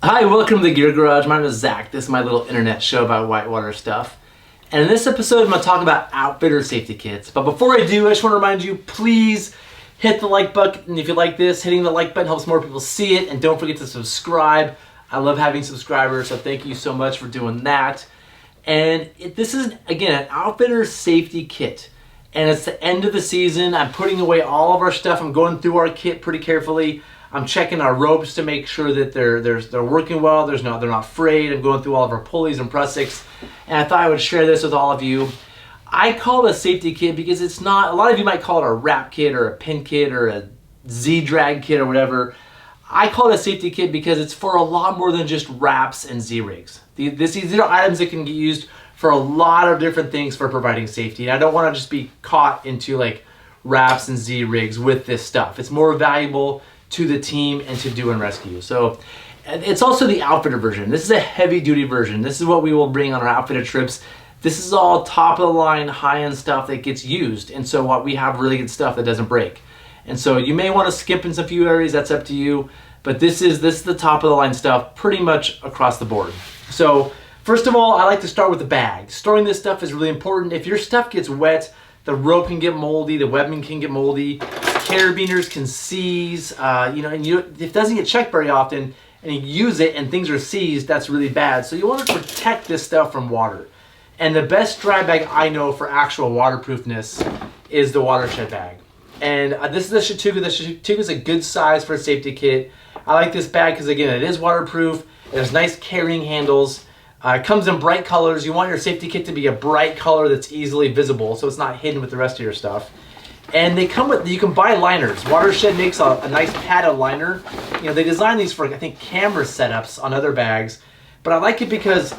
Hi, welcome to the Gear Garage. My name is Zach. This is my little internet show about whitewater stuff. And in this episode, I'm going to talk about outfitter safety kits. But before I do, I just want to remind you, please hit the like button if you like this. Hitting the like button helps more people see it. And don't forget to subscribe. I love having subscribers, so thank you so much for doing that. And this is, again, an outfitter safety kit. And it's the end of the season. I'm putting away all of our stuff. I'm going through our kit pretty carefully. I'm checking our ropes to make sure that they're working well. They're not frayed. I'm going through all of our pulleys and prussics, and I thought I would share this with all of you. I call it a safety kit because it's not. A lot of you might call it a wrap kit or a pin kit or a Z-drag kit or whatever. I call it a safety kit because it's for a lot more than just wraps and Z-rigs. These are items that can get used for a lot of different things for providing safety. And I don't want to just be caught into like wraps and Z-rigs with this stuff. It's more valuable to the team and to do and rescue. So it's also the outfitter version. This is a heavy duty version. This is what we will bring on our outfitter trips. This is all top of the line, high end stuff that gets used. And so what we have really good stuff that doesn't break. And so you may want to skip in some few areas, that's up to you. But this is the top of the line stuff pretty much across the board. So first of all, I like to start with the bag. Storing this stuff is really important. If your stuff gets wet, the rope can get moldy, the webbing can get moldy. Carabiners can seize, and it doesn't get checked very often, and you use it and things are seized, that's really bad. So you want to protect this stuff from water. And the best dry bag I know for actual waterproofness is the watershed bag. And this is the Chattooga. The Chattooga is a good size for a safety kit. I like this bag because, again, it is waterproof. It has nice carrying handles. It comes in bright colors. You want your safety kit to be a bright color that's easily visible so it's not hidden with the rest of your stuff. And they come with, you can buy liners. Watershed makes a nice padded liner. You know, they design these for, I think, camera setups on other bags. But I like it because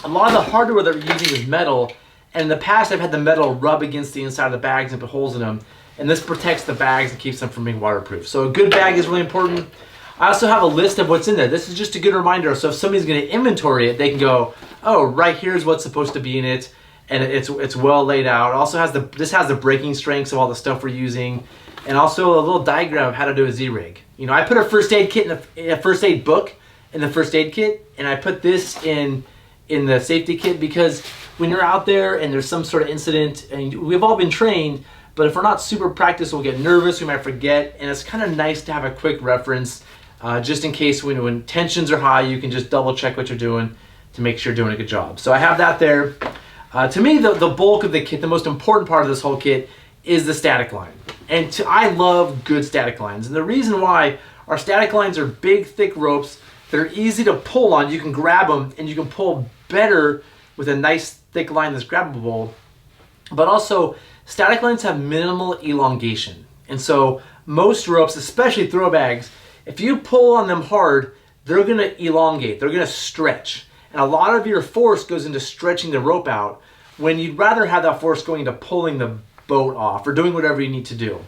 a lot of the hardware they're using is metal. And in the past, I've had the metal rub against the inside of the bags and put holes in them. And this protects the bags and keeps them from being waterproof. So a good bag is really important. I also have a list of what's in there. This is just a good reminder. So if somebody's going to inventory it, they can go, oh, right here's what's supposed to be in it. And it's well laid out. It also has this has the breaking strengths of all the stuff we're using, and also a little diagram of how to do a Z-rig. You know, I put a first aid kit in a first aid book in the first aid kit, and I put this in the safety kit because when you're out there and there's some sort of incident, and we've all been trained, but if we're not super practiced, we'll get nervous, we might forget, and it's kind of nice to have a quick reference just in case when tensions are high, you can just double check what you're doing to make sure you're doing a good job. So I have that there. To me, the bulk of the kit, the most important part of this whole kit is the static line. And I love good static lines. And the reason why our static lines are big, thick ropes that are easy to pull on. You can grab them and you can pull better with a nice thick line that's grabbable. But also, static lines have minimal elongation. And so most ropes, especially throw bags, if you pull on them hard, they're going to elongate. They're going to stretch. And a lot of your force goes into stretching the rope out when you'd rather have that force going into pulling the boat off or doing whatever you need to do.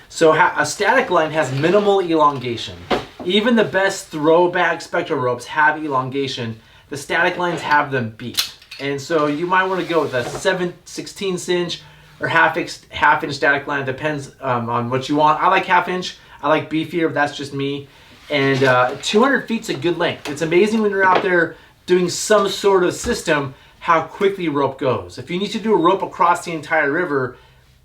So a static line has minimal elongation. Even the best throw bag spectral ropes have elongation. The static lines have them beat. And so you might want to go with a 7/16 inch or half inch static line. It depends on what you want. I like half inch. I like beefier, but that's just me. And 200 feet's a good length. It's amazing when you're out there doing some sort of system, how quickly rope goes. If you need to do a rope across the entire river,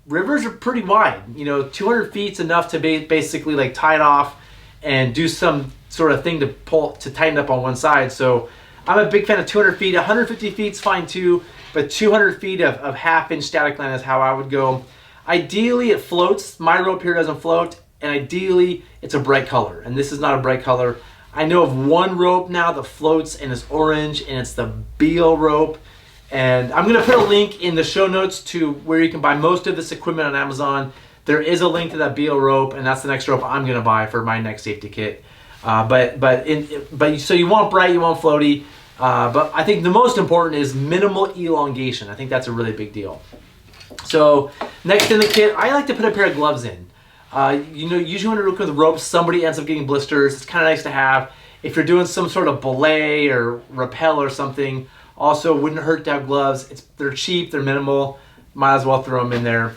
rivers are pretty wide. You know, 200 feet's enough to basically like tie it off and do some sort of thing to tighten up on one side. So I'm a big fan of 200 feet. 150 feet's fine too, but 200 feet of half-inch static line is how I would go. Ideally, it floats. My rope here doesn't float, and ideally, it's a bright color. And this is not a bright color. I know of one rope now that floats and is orange, and it's the Beal rope. And I'm gonna put a link in the show notes to where you can buy most of this equipment on Amazon. There is a link to that Beal rope, and that's the next rope I'm gonna buy for my next safety kit. So you want bright, you want floaty, but I think the most important is minimal elongation. I think that's a really big deal. So next in the kit, I like to put a pair of gloves in. Usually when you're working with ropes, somebody ends up getting blisters. It's kind of nice to have. If you're doing some sort of belay or rappel or something, also wouldn't hurt to have gloves. They're cheap, they're minimal. Might as well throw them in there.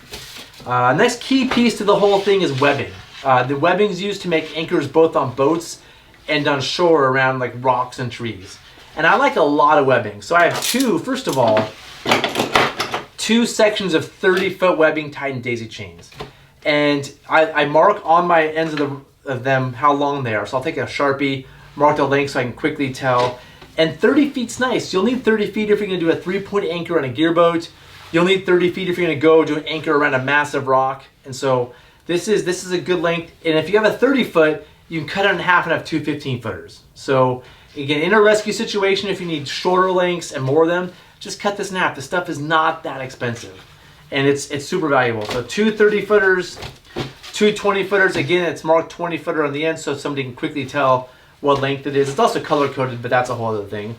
Next key piece to the whole thing is webbing. The webbing is used to make anchors both on boats and on shore around like rocks and trees. And I like a lot of webbing. So I have first of all, two sections of 30-foot webbing tied in daisy chains. And I mark on my ends of them how long they are. So I'll take a Sharpie, mark the length so I can quickly tell. And 30 feet's nice. You'll need 30 feet if you're gonna do a 3-point anchor on a gearboat. You'll need 30 feet if you're gonna go do an anchor around a massive rock. And so this is a good length. And if you have a 30-foot, you can cut it in half and have two 15-footers. So again, in a rescue situation, if you need shorter lengths and more of them, just cut this in half. This stuff is not that expensive. And it's super valuable. So two 30-footers, two 20-footers. Again, it's marked 20-footer on the end so somebody can quickly tell what length it is. It's also color-coded, but that's a whole other thing.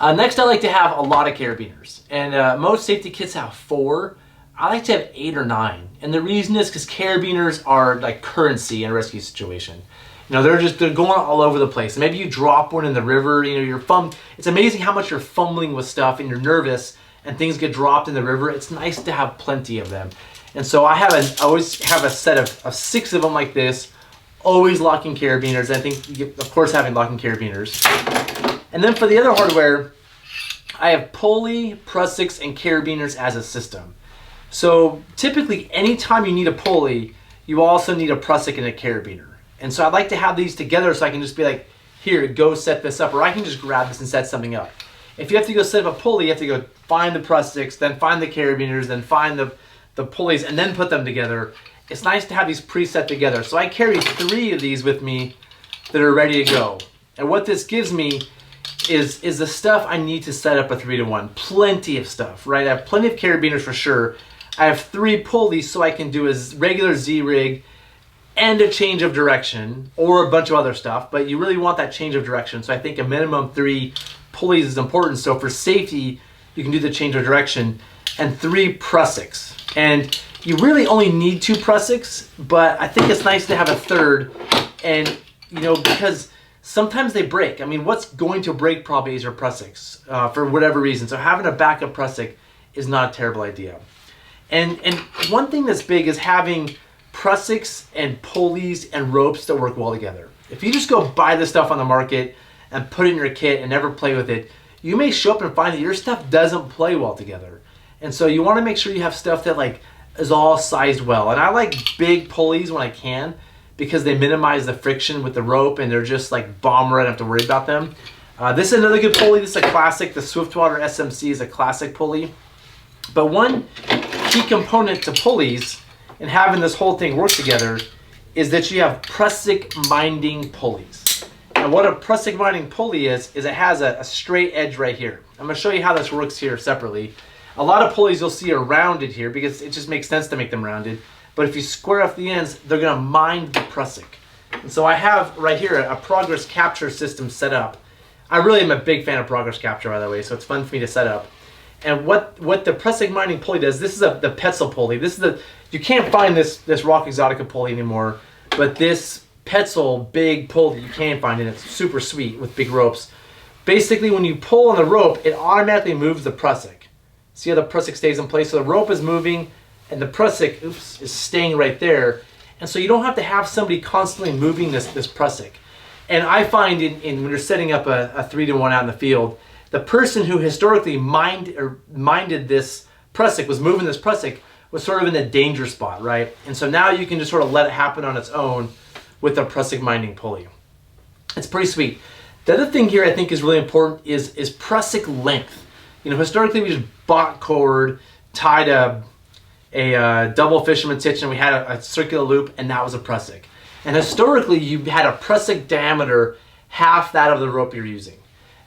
Next, I like to have a lot of carabiners. And most safety kits have 4. I like to have 8 or 9. And the reason is because carabiners are like currency in a rescue situation. You know, they're going all over the place. Maybe you drop one in the river, you know, it's amazing how much you're fumbling with stuff and you're nervous and things get dropped in the river. It's nice to have plenty of them. And so I always have a set of 6 of them like this, always locking carabiners. I think, of course, having locking carabiners. And then for the other hardware, I have pulley, prusiks, and carabiners as a system. So typically, anytime you need a pulley, you also need a prusik and a carabiner. And so I like to have these together so I can just be like, here, go set this up. Or I can just grab this and set something up. If you have to go set up a pulley, you have to go find the prusiks, then find the carabiners, then find the pulleys, and then put them together. It's nice to have these preset together. So I carry 3 of these with me that are ready to go. And what this gives me is the stuff I need to set up a 3-to-1. Plenty of stuff, right? I have plenty of carabiners for sure. I have 3 pulleys so I can do a regular Z-rig and a change of direction or a bunch of other stuff, but you really want that change of direction. So I think a minimum 3 pulleys is important. So for safety, you can do the change of direction, and 3 prusiks. And you really only need 2 prusiks, but I think it's nice to have a 3rd. And you know, because sometimes they break. I mean, what's going to break probably is your prusiks for whatever reason. So having a backup prusik is not a terrible idea. And one thing that's big is having prusiks and pulleys and ropes that work well together. If you just go buy this stuff on the market and put it in your kit and never play with it, you may show up and find that your stuff doesn't play well together. And so you want to make sure you have stuff that like is all sized well. And I like big pulleys when I can because they minimize the friction with the rope and they're just like bomber. I don't have to worry about them. This is another good pulley. This is a classic. The Swiftwater SMC is a classic pulley. But one key component to pulleys and having this whole thing work together is that you have prusik minding pulleys. And what a prusik minding pulley is it has a straight edge right here. I'm going to show you how this works here separately. A lot of pulleys you'll see are rounded here because it just makes sense to make them rounded. But if you square off the ends, they're going to mind the prusik. And so I have right here a progress capture system set up. I really am a big fan of progress capture, by the way, so it's fun for me to set up. And what the prusik minding pulley does, this is the Petzl pulley. This is you can't find this Rock Exotica pulley anymore, but this Petzl big pulley you can find, and it's super sweet with big ropes. Basically, when you pull on the rope, it automatically moves the prusik. See how the prusik stays in place? So the rope is moving, and the prusik, is staying right there. And so you don't have to have somebody constantly moving this prusik. And I find when you're setting up a 3-to-1 out in the field, the person who historically minded this prusik, was moving this prusik, was sort of in a danger spot, right? And so now you can just sort of let it happen on its own with a prusik minding pulley. It's pretty sweet. The other thing here I think is really important is prusik length. You know, historically we just bought cord, tied a double fisherman stitch, and we had a circular loop, and that was a prusik. And historically you had a prusik diameter half that of the rope you're using.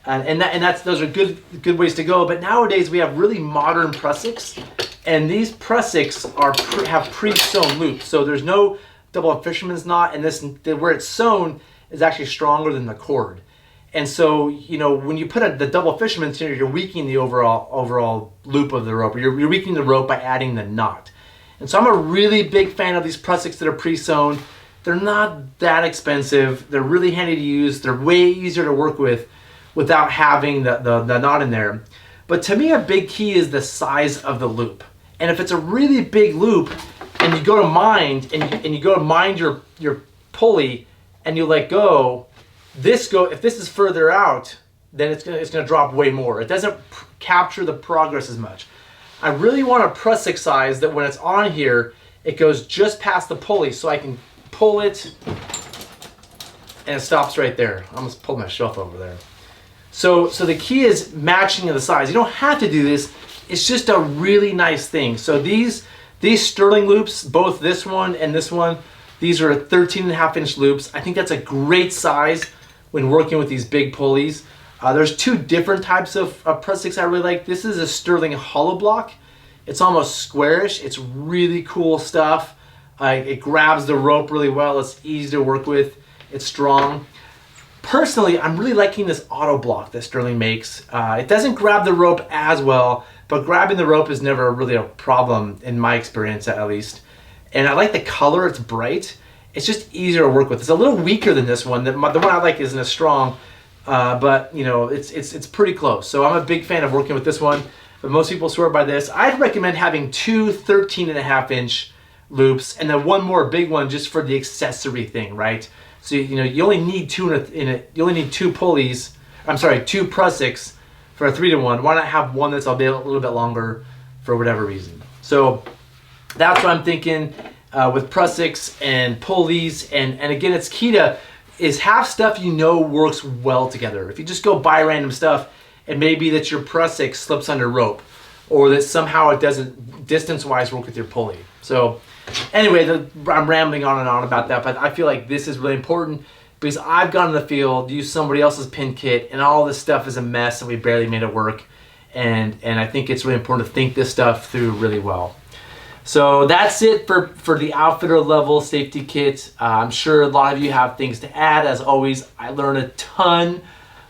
And those are good ways to go. But nowadays we have really modern prusiks, and these prusiks have pre-sewn loops. So there's no double fisherman's knot, and where it's sewn is actually stronger than the cord. And so, you know, when you put the double fisherman's here, you're weakening the overall loop of the rope. You're weakening the rope by adding the knot. And so I'm a really big fan of these prusiks that are pre-sewn. They're not that expensive. They're really handy to use. They're way easier to work with without having the knot in there. But to me, a big key is the size of the loop. And if it's a really big loop and you go to mind and you go to mind your pulley, and you let go, if this is further out, then it's gonna drop way more. It doesn't capture the progress as much. I really want a press size that when it's on here, it goes just past the pulley, so I can pull it and it stops right there. I almost pulled my shelf over there. So the key is matching the size. You don't have to do this. It's just a really nice thing. So these Sterling loops, both this one and this one, these are 13.5-inch loops. I think that's a great size when working with these big pulleys. There's two different types of press sticks I really like. This is a Sterling hollow block. It's almost squarish. It's really cool stuff. It grabs the rope really well. It's easy to work with. It's strong. Personally, I'm really liking this auto block that Sterling makes. It doesn't grab the rope as well, but grabbing the rope is never really a problem in my experience, at least. And I like the color. It's bright. It's just easier to work with. It's a little weaker than this one. The one I like isn't as strong, but you know, it's pretty close. So I'm a big fan of working with this one, but most people swear by this. I'd recommend having two 13.5-inch loops and then one more big one just for the accessory thing, right? So you know, you only need two you only need two pulleys. I'm sorry, two press sticks for a 3-to-1. Why not have one that's a little bit longer for whatever reason? So that's what I'm thinking with press sticks and pulleys. And again, it's key to is have stuff you know works well together. If you just go buy random stuff, it may be that your press stick slips under rope, or that somehow it doesn't distance-wise work with your pulley. So anyway, I'm rambling on and on about that, but I feel like this is really important because I've gone in the field, used somebody else's pin kit, and all this stuff is a mess and we barely made it work. And I think it's really important to think this stuff through really well. So that's it for the outfitter level safety kit. I'm sure a lot of you have things to add. As always, I learn a ton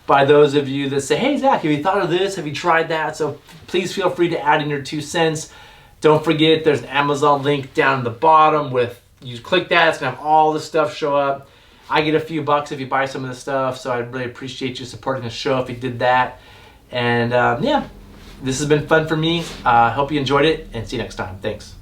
by those of you that say, hey Zach, have you thought of this? Have you tried that? So please feel free to add in your 2 cents. Don't forget, there's an Amazon link down in the bottom you click that, it's gonna have all the stuff show up. I get a few bucks if you buy some of the stuff, so I'd really appreciate you supporting the show if you did that. And yeah, this has been fun for me. Hope you enjoyed it, and see you next time. Thanks.